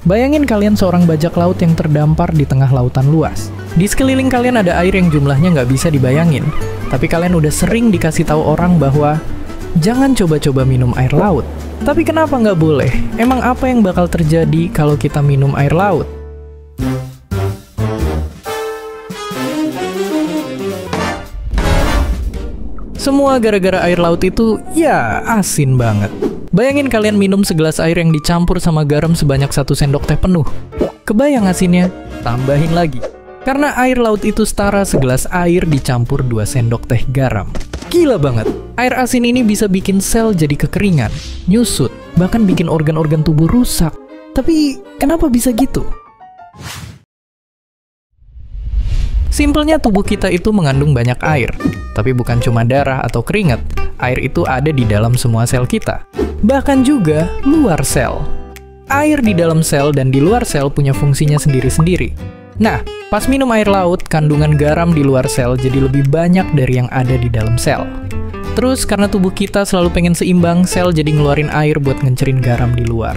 Bayangin kalian seorang bajak laut yang terdampar di tengah lautan luas. Di sekeliling kalian ada air yang jumlahnya nggak bisa dibayangin. Tapi kalian udah sering dikasih tahu orang bahwa jangan coba-coba minum air laut. Tapi kenapa nggak boleh? Emang apa yang bakal terjadi kalau kita minum air laut? Semua gara-gara air laut itu, ya asin banget. Bayangin kalian minum segelas air yang dicampur sama garam sebanyak 1 sendok teh penuh. Kebayang asinnya? Tambahin lagi. Karena air laut itu setara segelas air dicampur 2 sendok teh garam. Gila banget. Air asin ini bisa bikin sel jadi kekeringan, nyusut, bahkan bikin organ-organ tubuh rusak. Tapi kenapa bisa gitu? Simpelnya tubuh kita itu mengandung banyak air. Tapi bukan cuma darah atau keringat. Air itu ada di dalam semua sel kita. Bahkan juga luar sel. Air di dalam sel dan di luar sel punya fungsinya sendiri-sendiri. Nah, pas minum air laut, kandungan garam di luar sel jadi lebih banyak dari yang ada di dalam sel. Terus, karena tubuh kita selalu pengen seimbang, sel jadi ngeluarin air buat ngencerin garam di luar.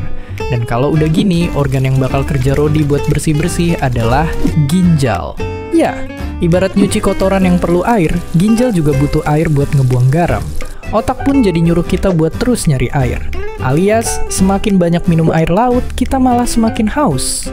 Dan kalau udah gini, organ yang bakal kerja rodi buat bersih-bersih adalah ginjal. Ya, ibarat nyuci kotoran yang perlu air, ginjal juga butuh air buat ngebuang garam. Otak pun jadi nyuruh kita buat terus nyari air. Alias, semakin banyak minum air laut, kita malah semakin haus.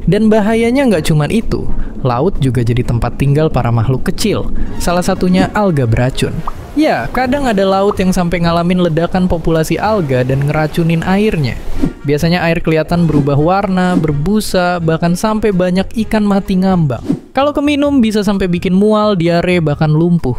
Dan bahayanya nggak cuman itu, laut juga jadi tempat tinggal para makhluk kecil, salah satunya alga beracun. Ya, kadang ada laut yang sampai ngalamin ledakan populasi alga dan ngeracunin airnya. Biasanya air kelihatan berubah warna, berbusa, bahkan sampai banyak ikan mati ngambang. Kalau keminum bisa sampai bikin mual, diare, bahkan lumpuh.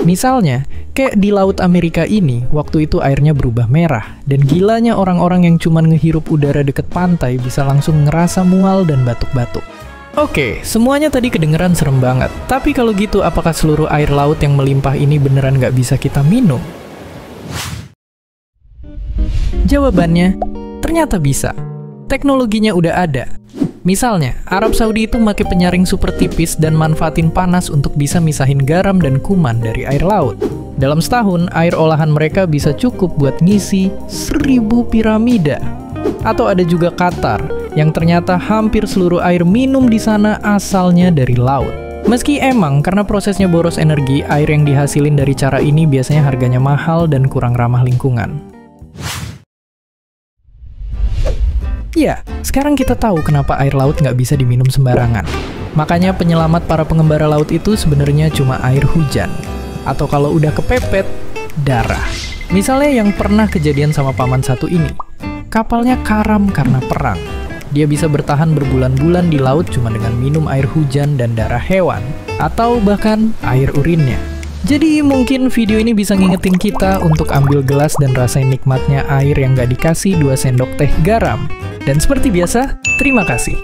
Misalnya, kayak di Laut Amerika ini, waktu itu airnya berubah merah, dan gilanya orang-orang yang cuman ngehirup udara deket pantai bisa langsung ngerasa mual dan batuk-batuk. Oke, semuanya tadi kedengeran serem banget. Tapi kalau gitu, apakah seluruh air laut yang melimpah ini beneran nggak bisa kita minum? Jawabannya, ternyata bisa. Teknologinya udah ada. Misalnya, Arab Saudi itu pakai penyaring super tipis dan manfaatin panas untuk bisa misahin garam dan kuman dari air laut. Dalam setahun, air olahan mereka bisa cukup buat ngisi 1000 piramida. Atau ada juga Qatar, yang ternyata hampir seluruh air minum di sana asalnya dari laut. Meski emang karena prosesnya boros energi, air yang dihasilin dari cara ini biasanya harganya mahal dan kurang ramah lingkungan. Ya, sekarang kita tahu kenapa air laut nggak bisa diminum sembarangan. Makanya penyelamat para pengembara laut itu sebenarnya cuma air hujan. Atau kalau udah kepepet, darah. Misalnya yang pernah kejadian sama paman satu ini. Kapalnya karam karena perang. Dia bisa bertahan berbulan-bulan di laut cuma dengan minum air hujan dan darah hewan. Atau bahkan air urinnya. Jadi mungkin video ini bisa ngingetin kita untuk ambil gelas dan rasain nikmatnya air yang nggak dikasih 2 sendok teh garam. Dan seperti biasa, terima kasih.